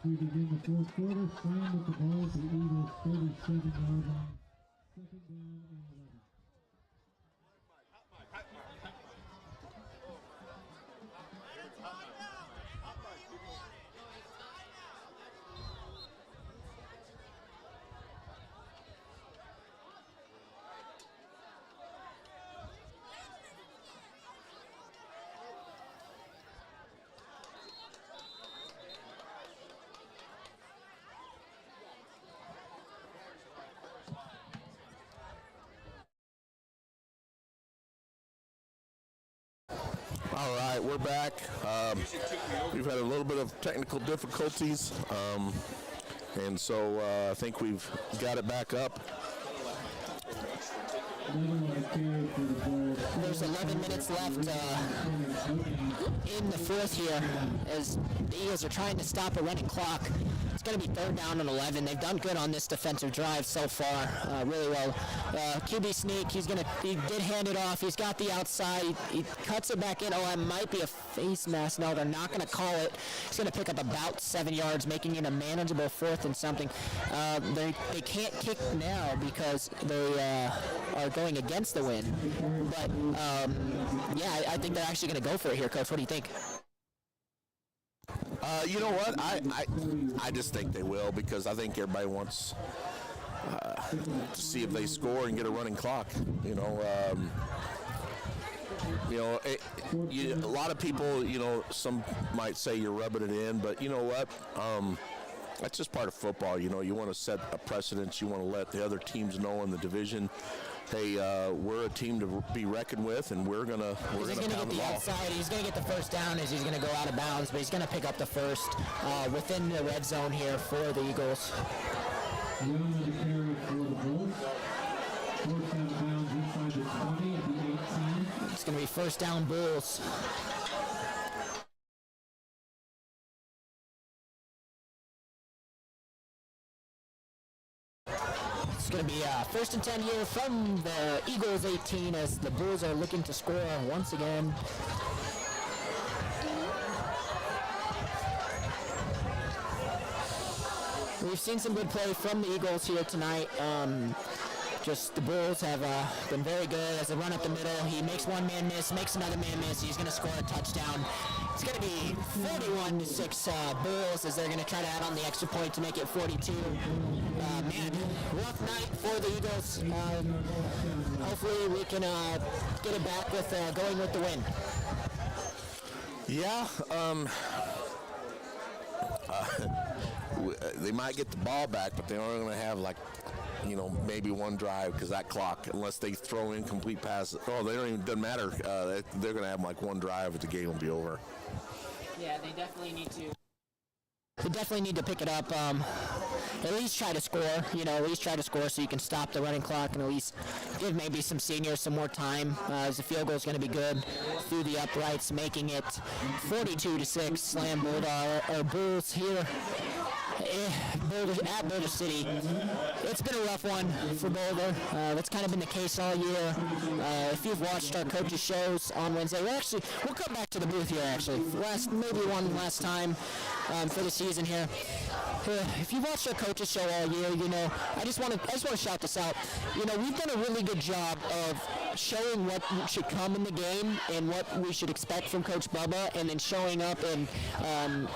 We begin the fourth quarter. Slam with the ball at the Eagles' 37-yard line. Second down and 11. All right, we're back. We've had a little bit of technical difficulties, and so I think we've got it back up. There's 11 minutes left in the fourth here as the Eagles are trying to stop a running clock. It's going to be third down and 11. They've done good on this defensive drive so far, really well. QB sneak, he did hand it off. He's got the outside. He cuts it back in. Oh, it might be a face mask. No, they're not going to call it. He's going to pick up about 7 yards, making it a manageable fourth and something. They can't kick now because they are going against the wind. But, yeah, I think they're actually going to go for it here, Coach. What do you think? You know what? I just think they will because I think everybody wants to see if they score and get a running clock. A lot of people, some might say you're rubbing it in, but you know what? That's just part of football. You want to set a precedence. You want to let the other teams know in the division, hey, we're a team to be reckoned with, and we're gonna he's gonna get the outside. He's gonna get the first down as he's gonna go out of bounds, but he's gonna pick up the first within the red zone here for the Eagles. Young to carry for the Bulls. First down bounds inside the 20 at the 18. It's gonna be first down Bulls. It's going to be first and 10 here from the Eagles 18 as the Bulls are looking to score once again. We've seen some good play from the Eagles here tonight. Just the Bulls have been very good as they run up the middle. He makes one man miss, makes another man miss. He's going to score a touchdown. It's going to be 41-6 Bulls as they're going to try to add on the extra point to make it 42. Man, rough night for the Eagles. Hopefully we can get it back with going with the win. Yeah, they might get the ball back, but they're only going to have maybe one drive because that clock, unless they throw incomplete passes. Oh, they don't even, doesn't matter. They're going to have one drive and the game will be over. Yeah, they definitely need to. They definitely need to pick it up. At least try to score. At least try to score so you can stop the running clock and at least give maybe some seniors some more time. As the field goal is going to be good through the uprights, making it 42-6. Slam Bulls here. At Boulder City. It's been a rough one for Boulder. That's kind of been the case all year. If you've watched our coaches' shows on Wednesday, we'll come back to the booth here actually. Maybe one last time for the season here. If you've watched our coaches' show all year, I just want to shout this out. We've done a really good job of showing what should come in the game and what we should expect from Coach Bubba, and then showing up and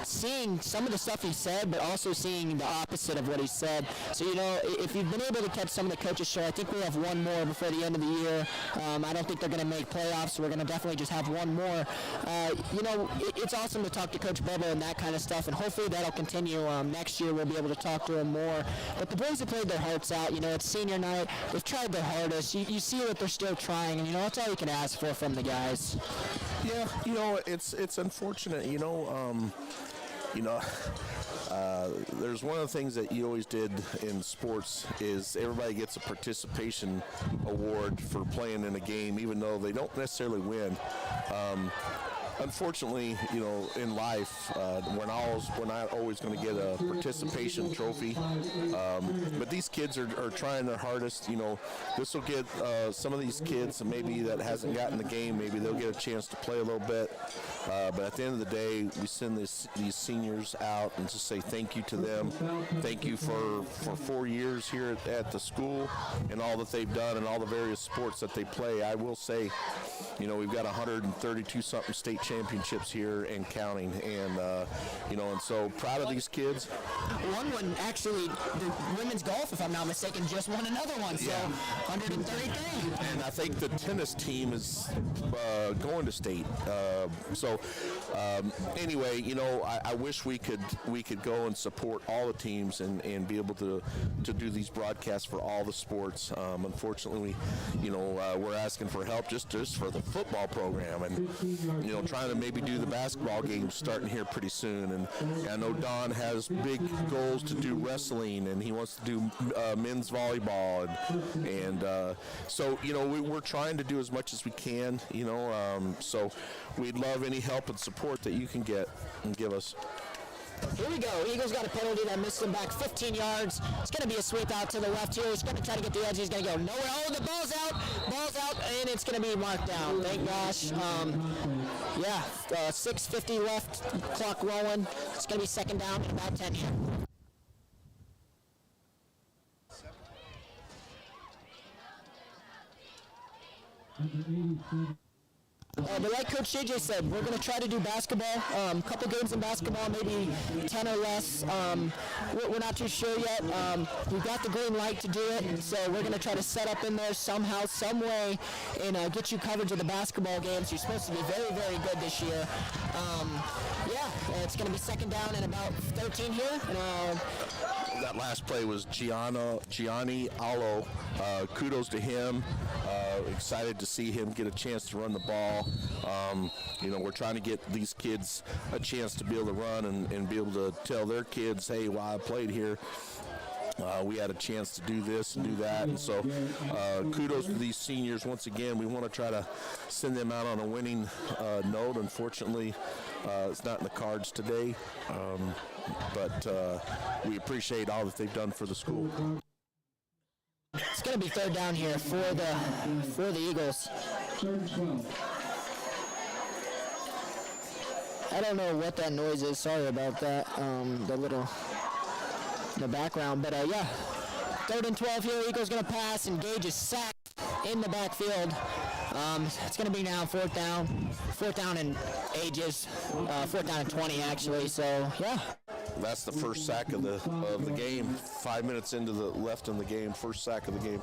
seeing some of the stuff he said, but also seeing the opposite of what he said. So, if you've been able to catch some of the coaches' show, I think we'll have one more before the end of the year. I don't think they're going to make playoffs, so we're going to definitely just have one more. It's awesome to talk to Coach Bubba and that kind of stuff, and hopefully that'll continue. Next year we'll be able to talk to him more. But the boys have played their hearts out. It's senior night. They've tried their hardest. You see that they're still trying, and that's all you can ask for from the guys. Yeah, it's unfortunate. There's one of the things that you always did in sports is everybody gets a participation award for playing in a game, even though they don't necessarily win. unfortunately, in life, we're not always going to get a participation trophy. But these kids are trying their hardest. This will get some of these kids maybe that hasn't gotten the game, maybe they'll get a chance to play a little bit. But at the end of the day, we send these seniors out and just say thank you to them. Thank you for 4 years here at the school and all that they've done and all the various sports that they play. I will say, we've got 132-something state championships here and counting. And, and so proud of these kids. One actually, the women's golf, if I'm not mistaken, just won another one. So 133. And I think the tennis team is going to state. Anyway, I wish we could go and support all the teams and be able to do these broadcasts for all the sports. Unfortunately, we're asking for help just for the football program and, trying to maybe do the basketball games starting here pretty soon. And I know Don has big goals to do wrestling and he wants to do men's volleyball. And so, we're trying to do as much as we can, so we'd love any help and support that you can get and give us. Here we go. Eagles got a penalty that missed him back 15 yards. It's going to be a sweep out to the left here. He's going to try to get the edge. He's going to go nowhere. Oh, the ball's out, and it's going to be marked down. Thank gosh. 6:50 left, clock rolling. It's going to be second down and about 10 here. But like Coach JJ said, we're going to try to do basketball, a couple games in basketball, maybe 10 or less. We're not too sure yet. We've got the green light to do it, so we're going to try to set up in there somehow, some way, and get you coverage of the basketball games. You're supposed to be very, very good this year. It's going to be second down and about 13 here. That last play was Gianni Allo. Kudos to him. Excited to see him get a chance to run the ball. We're trying to get these kids a chance to be able to run and be able to tell their kids, hey, while I played here, we had a chance to do this and do that. And so kudos to these seniors. Once again, we want to try to send them out on a winning note. Unfortunately, it's not in the cards today, but we appreciate all that they've done for the school. It's going to be third down here for the Eagles. I don't know what that noise is. Sorry about that. The little in the background, but third and 12 here. Eagles going to pass, and Gage is sacked in the backfield. It's going to be now fourth down and ages, fourth down and 20 actually. So That's the first sack of the game. 5 minutes into the left in the game, first sack of the game.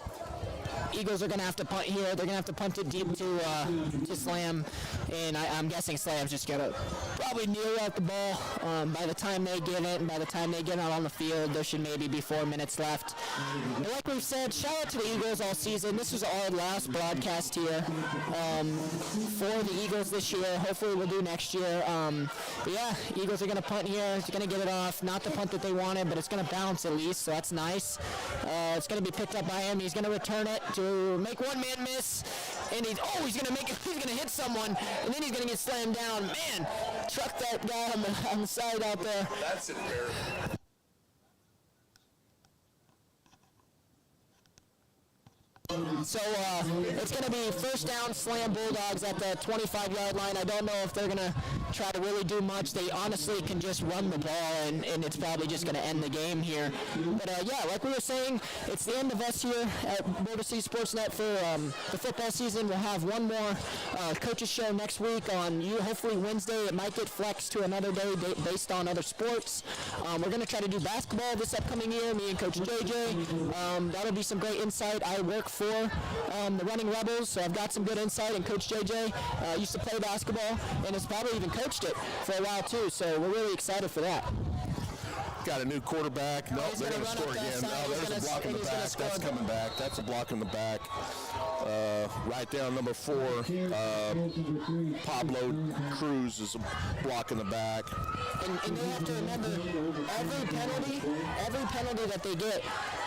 Eagles are going to have to punt here. They're going to have to punt it deep to Slam, and I'm guessing Slam's just going to probably kneel out the ball by the time they get it, and by the time they get out on the field, there should maybe be 4 minutes left. But like we've said, shout out to the Eagles all season. This was our last broadcast here for the Eagles this year. Hopefully we'll do next year. Eagles are going to punt here. It's going to get it off. Not the punt that they wanted, but it's going to bounce at least, so that's nice. It's going to be picked up by him. He's going to return it to make one man miss, and he's going to hit someone, and then he's going to get slammed down. Man, truck that guy on the side out there. That's embarrassing. So it's going to be first down, Slam Bulldogs at the 25-yard line. I don't know if they're going to try to really do much. They honestly can just run the ball, and it's probably just going to end the game here. But like we were saying, it's the end of us here at Boulder City Sportsnet for the football season. We'll have one more coaches show next week on hopefully Wednesday. It might get flexed to another day based on other sports. We're going to try to do basketball this upcoming year, me and Coach JJ. That'll be some great insight. I work for the Running Rebels, so I've got some good insight, and Coach JJ used to play basketball and has probably even coached it for a while too, so we're really excited for that. got a new quarterback. No, he's they're gonna going to run score up that again. side. Oh, He's there's a gonna- block in the he's gonna back. score. That's coming back. That's a block in the back. Right down number 4, Pablo Cruz is a block in the back. And they have to remember every penalty that they get,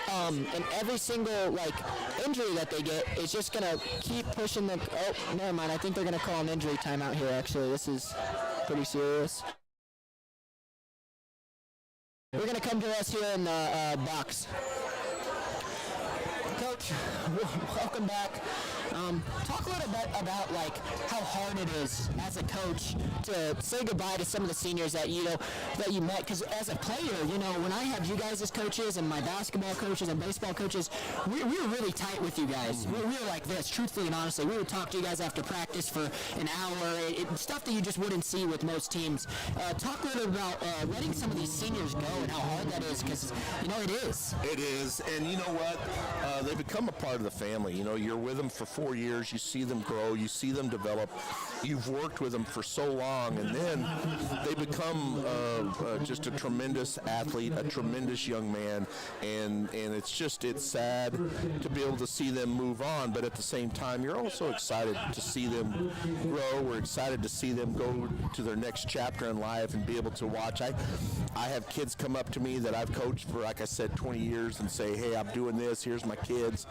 and every single injury that they get is just gonna keep pushing the. Oh, never mind. I think they're gonna call an injury timeout here. Actually, this is pretty serious. We're gonna come to us here in the box. Coach, welcome back. Talk a little bit about how hard it is as a coach to say goodbye to some of the seniors that you met. Because as a player, when I have you guys as coaches and my basketball coaches and baseball coaches, we were really tight with you guys. We were like this, truthfully and honestly. We would talk to you guys after practice for an hour. Stuff that you just wouldn't see with most teams. Talk a little bit about letting some of these seniors go and how hard that is, because it is. It is, and you know what? They become a part of the family. You're with them for 4 years. You see them grow. You see them develop. You've worked with them for so long, and then they become just a tremendous athlete, a tremendous young man, and it's sad to be able to see them move on, but at the same time, you're also excited to see them grow. We're excited to see them go to their next chapter in life and be able to watch. I have kids come up to me that I've coached for, like I said, 20 years and say, hey, I'm doing this, here's my kids,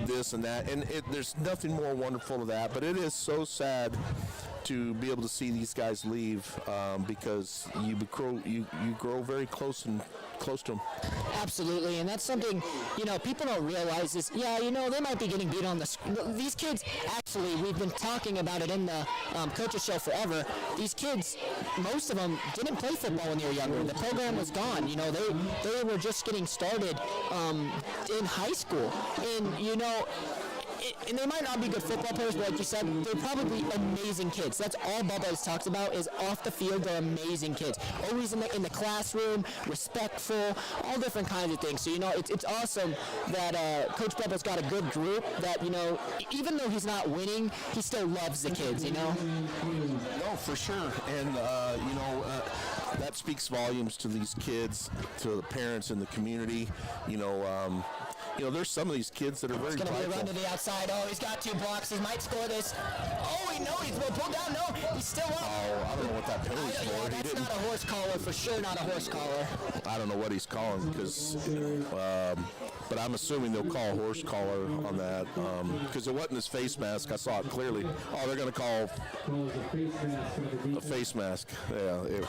this and that, and there's nothing more wonderful to that, but it is so sad to be able to see these guys leave because you grow very close to them. Absolutely, and that's something people don't realize is they might be getting beat on these kids. Actually, we've been talking about it in the coaches show forever. These kids, most of them didn't play football when they were younger. The program was gone. They were just getting started in high school, and and they might not be good football players, but like you said, they're probably amazing kids. That's all Bubba has talked about is off the field, they're amazing kids. Always in the classroom, respectful, all different kinds of things. So, it's awesome that Coach Bubba's got a good group that, even though he's not winning, he still loves the kids, No, for sure. And, that speaks volumes to these kids, to the parents in the community. There's some of these kids that are very prideful. It's going to be a run prideful. to the outside. Oh, he's got 2 blocks. He might score this. Oh, he's going to pull down. No, he's still up. Oh, I don't know what that penalty's for. That's not a horse collar, for sure not a horse collar. I don't know what he's calling but I'm assuming they'll call a horse collar on that because it wasn't his face mask. I saw it clearly. Oh, they're going to call a face mask. Yeah, it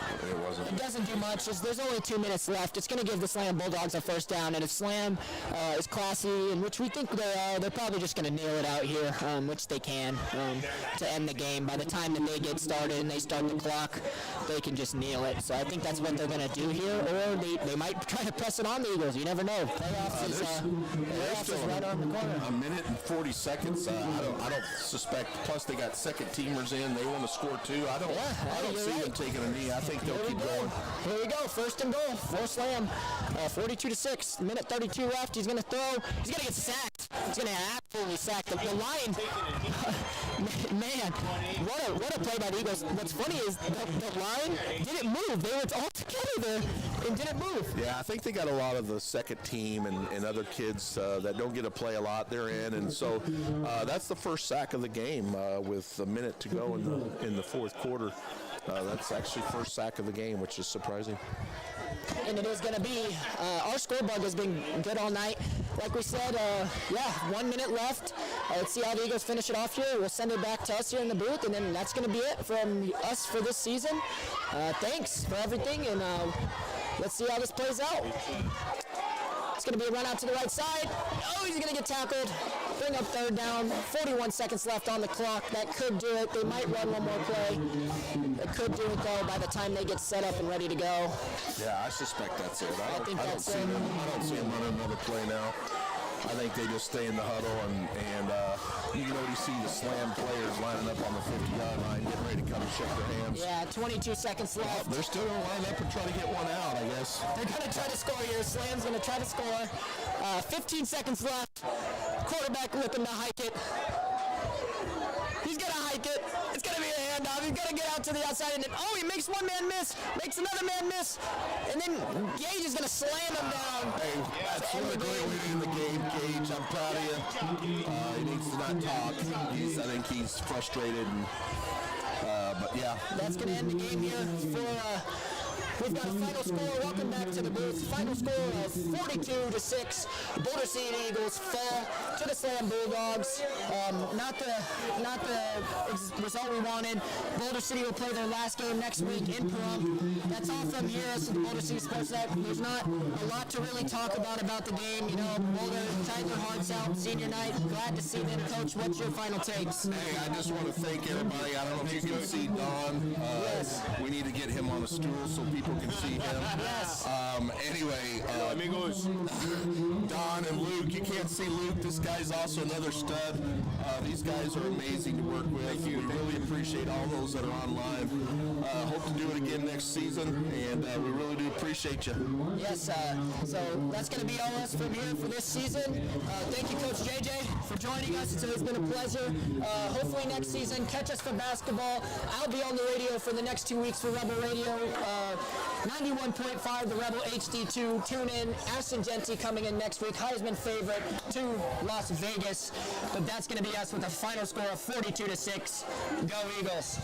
wasn't. It doesn't do much. There's only 2 minutes left. It's going to give the Slam Bulldogs a first down, and if Slam is classy, and which we think they are, they're probably just going to nail it out here, which they can, to end the game. By the time that they get started and they start the clock, they can just nail it. So I think that's what they're going to do here, or they might try to press it on the Eagles. You never know. Playoffs is right on the corner. A minute and 40 seconds. I don't suspect. Plus, they got second teamers in. They want to score too. I don't see them taking a knee. I think they'll keep going. Here we go. First and goal for Slam. 42-6. Minute 32 left. He's going to throw. He's going to get sacked. He's going to absolutely sack the line. Man, what a play by the Eagles. What's funny is the line didn't move. They were all together there and didn't move. Yeah, I think they got a lot of the second team and other kids that don't get to play a lot. They're in, and so that's the first sack of the game with a minute to go in the fourth quarter. That's actually first sack of the game, which is surprising. And it is going to be, our score bug has been good all night. Like we said, 1 minute left. Let's see how the Eagles finish it off here. We'll send it back to us here in the booth, and then that's going to be it from us for this season. Thanks for everything, and let's see how this plays out. It's going to be a run out to the right side. Oh, he's going to get tackled. Bring up third down. 41 seconds left on the clock. That could do it. They might run one more play. It could do it, though, by the time they get set up and ready to go. Yeah, I suspect that's it. I don't see them running another play now. I think they just stay in the huddle, and you already see the Slam players lining up on the 50-yard line, getting ready to come and shake their hands. Yeah, 22 seconds left. They're still going to line up and try to get one out, I guess. They're going to try to score here. Slam's going to try to score. 15 seconds left. Quarterback looking to hike it. He's going to hike it. It's going to be a handoff. He's got to get out to the outside, and then, he makes one man miss, makes another man miss, and then Gage is going to slam him down. Hey, that's one of the great way to end the game, Gage. I'm proud of you. He needs to not talk. I think he's frustrated. But yeah. That's going to end the game here for... We've got a final score. Welcome back to the booth. Final score of 42-6. Boulder City Eagles fall to the Slam Bulldogs. Not the result we wanted. Boulder City will play their last game next week in Pahrump. That's all from here at the Boulder City Sports Net. There's not a lot to really talk about the game. You know, Boulder tied their hearts out senior night. Glad to see them. Coach, what's your final takes? Hey, I just want to thank everybody. I don't know if you can see Don. Yes. We need to get him on a stool so people can see him. Yes. Anyway, Don and Luke, you can't see Luke. This guy's also another stud. These guys are amazing to work with. Thank you. We really appreciate all those that are on live. Hope to do it again next season, and we really do appreciate you. Yes, so that's going to be all us from here for this season. Thank you, Coach JJ, for joining us. It's always been a pleasure. Hopefully next season, catch us for basketball. I'll be on the radio for the next 2 weeks for Rebel Radio. 91.5, the Rebel HD2. Tune in. Ashton Genty coming in next week. Heisman favorite to Las Vegas. But that's going to be us with a final score of 42-6. Go Eagles.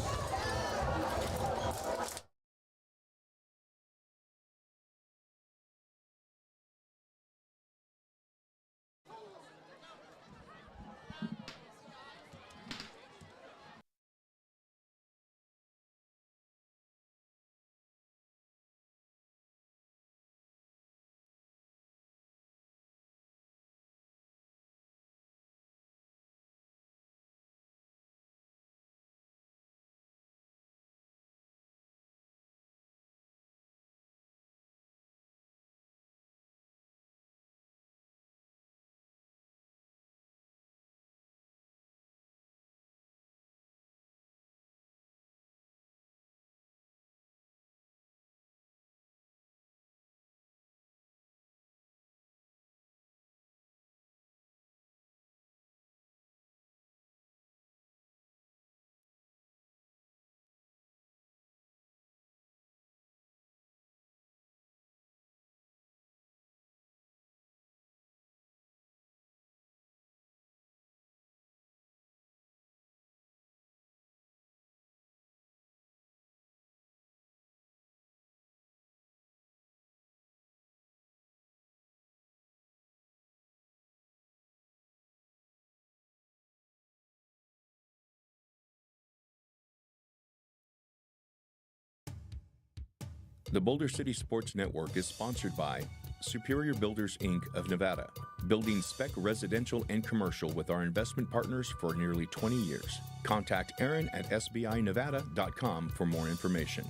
The Boulder City Sports Network is sponsored by Superior Builders, Inc. of Nevada, building spec residential and commercial with our investment partners for nearly 20 years. Contact Aaron at sbinevada.com for more information.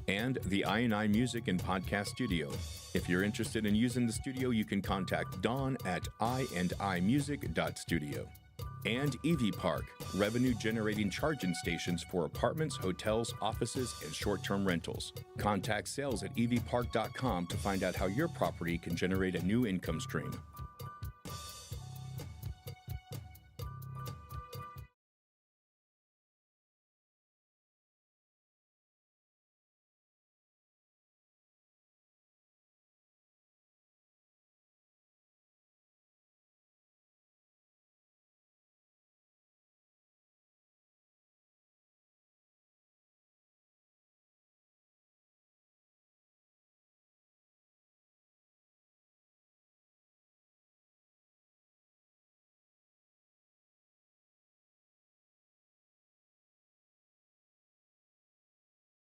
And the I&I Music and Podcast Studio. If you're interested in using the studio, you can contact Dawn at iandimusic.studio. And EV Park, revenue-generating charging stations for apartments, hotels, offices, and short-term rentals. Contact sales at evpark.com to find out how your property can generate a new income stream.